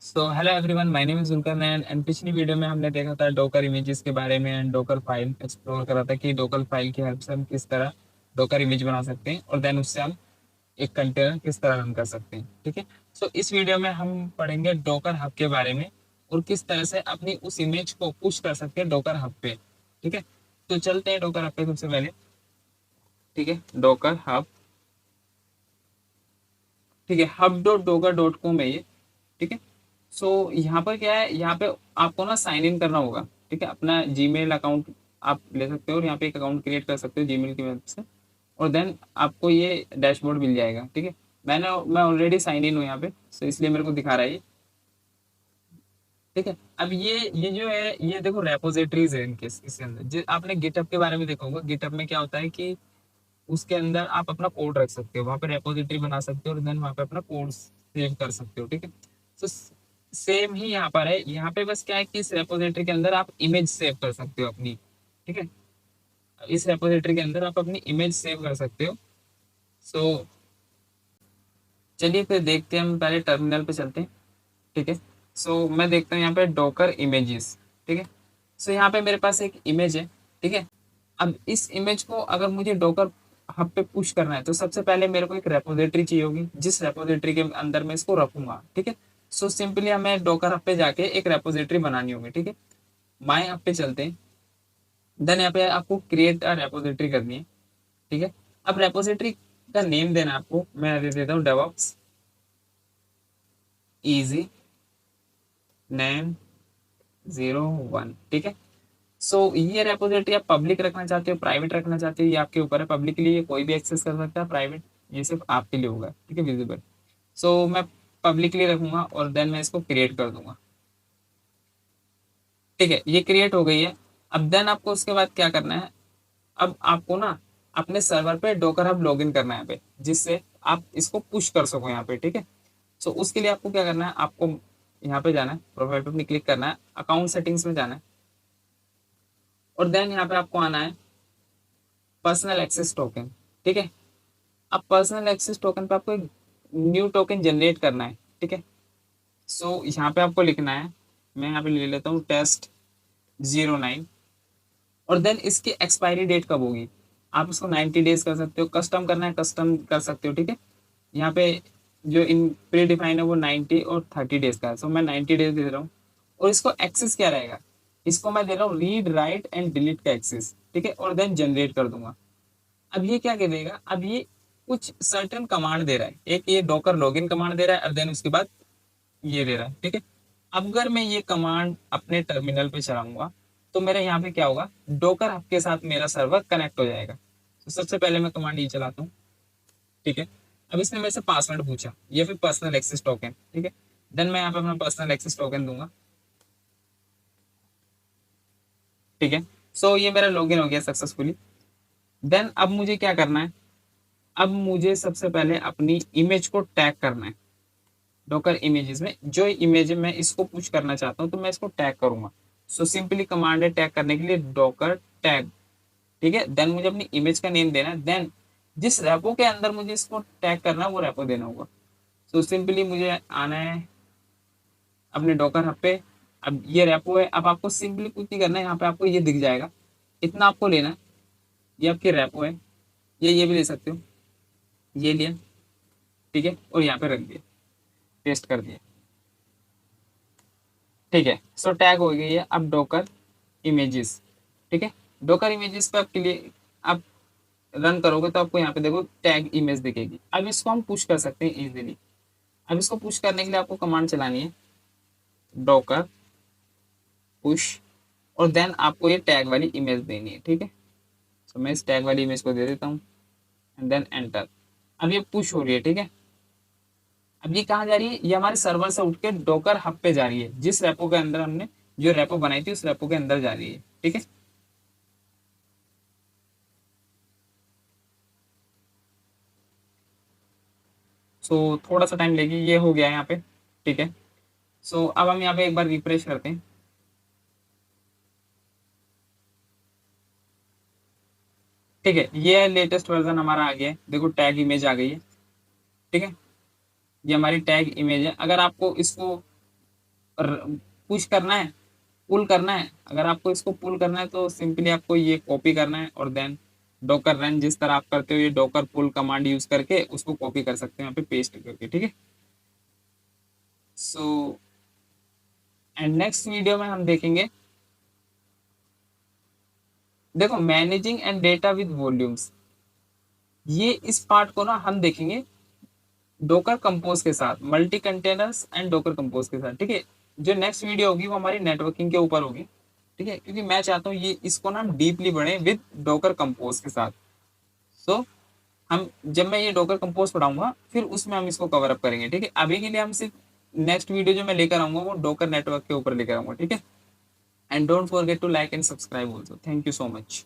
So hello everyone, my name is Zulkar and पिछली video में हमने देखा था डोकर इमेजेस के बारे में एंड डोकर फाइल एक्सप्लोर करा था कि डोकर फाइल की हेल्प से हम किस तरह डोकर इमेज बना सकते हैं और देन उससे हम एक कंटेनर किस तरह रन कर सकते हैं। ठीक है। सो इस वीडियो में हम पढ़ेंगे डोकर हब के बारे में और किस तरह से अपनी उस इमेज को पुश कर सकते हैं डोकर हब पे। ठीक है। तो चलते हैं डोकर हब पे सबसे पहले। ठीक है, डोकर हब। ठीक है, hub.docker.com है ये। ठीक है। सो यहाँ पर क्या है, यहाँ पे आपको ना साइन इन करना होगा। ठीक है, अपना जीमेल अकाउंट आप ले सकते हो और यहाँ पे एक अकाउंट क्रिएट कर सकते हो जीमेल की मदद से। और देन आपको ये डैशबोर्ड मिल जाएगा। ठीक है। मैं ऑलरेडी साइन इन हूँ यहाँ पे, सो इसलिए मेरे को दिखा रहा है ये। ठीक है। अब ये जो है, ये देखो रेपोजिटरीज है इनके इसके अंदर। आपने गिटहब के बारे में देखा होगा। गिटहब में क्या होता है कि उसके अंदर आप अपना कोड रख सकते हो, वहां पे रेपोजिटरी बना सकते हो और देन वहां पे अपना कोड सेव कर सकते हो। ठीक है। तो सेम ही यहाँ पर है। यहाँ पे बस क्या है कि इस रेपोजिटरी के अंदर आप इमेज सेव कर सकते हो अपनी। ठीक है। इस रेपोजिटरी के अंदर आप अपनी इमेज सेव कर सकते हो। सो चलिए फिर देखते हैं, हम पहले टर्मिनल पे चलते हैं। ठीक है। सो मैं देखता हूँ यहाँ पे डॉकर इमेजेस। ठीक है। सो यहाँ पे मेरे पास एक इमेज है। ठीक है। अब इस इमेज को अगर मुझे डॉकर हब पे पुश करना है तो सबसे पहले मेरे को एक रेपोजिटरी चाहिए होगी, जिस रेपोजिटरी के अंदर मैं इसको रखूंगा। ठीक है। सो सिंपली हमें डॉकर हब पे जाके एक रेपोजिटरी बनानी होगी। ठीक है। माय हब पे चलते हैं। देन यहाँ पे आपको क्रिएट अ रेपोजिटरी करनी है। ठीक है। अब रेपोजिटरी का नेम देना है आपको। मैं दे देता हूँ डेवऑप्स इजी नेम 01। ठीक है। सो ये रेपोजिटरी आप पब्लिक रखना चाहते हो, प्राइवेट रखना चाहते हो, ये आपके ऊपर है। पब्लिक के लिए कोई भी एक्सेस कर सकता है, प्राइवेट ये सिर्फ आपके लिए होगा। ठीक है, विजिबल। सो मैं पब्लिकली रखूंगा और देन मैं इसको क्रिएट कर दूंगा। ठीक है, ये क्रिएट हो गई है। अब देन आपको उसके बाद क्या करना है, अब आपको ना अपने सर्वर पे डोकर हब लॉगिन करना है यहाँ पे, जिससे आप इसको पुश कर सको यहाँ पे। ठीक है। सो उसके लिए आपको क्या करना है, आपको यहाँ पे जाना है, प्रोफाइल पे अपनी क्लिक करना है, अकाउंट सेटिंग्स में जाना है और देन यहाँ पे आपको आना है पर्सनल एक्सेस टोकन। ठीक है। अब पर्सनल एक्सेस टोकन पे आपको एक न्यू टोकन जनरेट करना है। ठीक है। सो यहाँ पे आपको लिखना है, मैं यहाँ पे ले लेता हूँ test09। और देन इसकी एक्सपायरी डेट कब होगी, आप इसको 90 डेज कर सकते हो। कस्टम करना है, कस्टम कर सकते हो। ठीक है। यहाँ पे जो इन प्री डिफाइन है वो 90 और 30 डेज का है। सो मैं 90 डेज दे रहा हूँ। और इसको एक्सेस क्या रहेगा, इसको मैं दे रहा हूँ रीड राइट एंड डिलीट का एक्सेस। ठीक है। और देन जनरेट कर दूंगा। अब ये क्या करेगा, अब ये कुछ सर्टेन कमांड दे रहा है। एक ये डॉकर लॉगिन कमांड दे रहा है और देन उसके बाद ये दे रहा है। ठीक है। अब अगर मैं ये कमांड अपने टर्मिनल पे चलाऊंगा तो मेरे यहाँ पे क्या होगा, डॉकर हब के साथ मेरा सर्वर कनेक्ट हो जाएगा। तो सबसे पहले मैं कमांड ये चलाता हूँ। ठीक है। अब इसने मेरे से पासवर्ड पूछा, ये फिर पर्सनल एक्सेस टोकन। ठीक है। देन मैं यहाँ पे अपना पर्सनल एक्सेस टोकन दूंगा। ठीक है। सो ये मेरा लॉगिन हो गया सक्सेसफुली। देन अब मुझे क्या करना है, अब मुझे सबसे पहले अपनी इमेज को टैग करना है। डॉकर इमेजेस में जो इमेज है मैं इसको पुश करना चाहता हूँ तो मैं इसको टैग करूंगा। सो सिंपली कमांड है टैग करने के लिए डॉकर टैग। ठीक है। देन मुझे अपनी इमेज का नेम देना है। देन जिस रेपो के अंदर मुझे इसको टैग करना है वो रेपो देना होगा। सो सिंपली मुझे आना है अपने डॉकर हब पे। अब ये रेपो है। अब आपको सिंपली कुछ नहीं करना है, यहाँ पे आपको ये दिख जाएगा, इतना आपको लेना है। ये आपकी रेपो है, ये भी ले सकते हो, ये लिया। ठीक है। और यहाँ पे रख दिया, पेस्ट कर दिया। ठीक है। सो टैग हो गई है अब डॉकर इमेजेस। ठीक है। डॉकर इमेजेस पे आपके लिए आप रन करोगे तो आपको यहाँ पे देखो टैग इमेज दिखेगी। अब इसको हम पुश कर सकते हैं इजीली। अब इसको पुश करने के लिए आपको कमांड चलानी है डॉकर पुश और देन आपको ये टैग वाली इमेज देनी है। ठीक है। तो मैं इस टैग वाली इमेज को दे देता हूँ एंड देन एंटर। अब ये पुश हो रही है। ठीक है। अब ये कहाँ जा रही है, ये हमारे सर्वर से उठ के डॉकर हब पे जा रही है, जिस रेपो के अंदर हमने जो रेपो बनाई थी उस रेपो के अंदर जा रही है। ठीक है। सो थोड़ा सा टाइम लेगी, ये हो गया है यहाँ पे। ठीक है। सो अब हम यहाँ पे एक बार रिफ्रेश करते हैं। ठीक है, ये लेटेस्ट वर्जन हमारा आ गया है। देखो टैग इमेज आ गई है। ठीक है। ये हमारी टैग इमेज है। अगर आपको इसको पुश करना है, पुल करना है। अगर आपको इसको पुल करना है तो सिंपली आपको ये कॉपी करना है और देन डॉकर रन जिस तरह आप करते हो ये डॉकर पुल कमांड यूज करके उसको कॉपी कर सकते हैं यहाँ पे पेस्ट करके, ठीक है। सो एंड नेक्स्ट वीडियो में हम देखेंगे, देखो managing and data with volumes, ये इस पार्ट को ना हम देखेंगे डोकर कंपोज के साथ, multi containers and docker compose के साथ, ठीक है। जो नेक्स्ट वीडियो होगी वो हमारी नेटवर्किंग के ऊपर होगी, ठीक है, क्योंकि मैं चाहता हूँ ये इसको ना हम डीपली बढ़े विद डोकर कंपोज के साथ। सो हम जब मैं ये डोकर कंपोज पढ़ाऊंगा फिर उसमें हम इसको कवर अप करेंगे, ठीक है। अभी के लिए हम सिर्फ नेक्स्ट वीडियो जो मैं लेकर आऊंगा वो डोकर नेटवर्क के ऊपर लेकर आऊंगा, ठीक है। And don't forget to like and subscribe also. Thank you so much.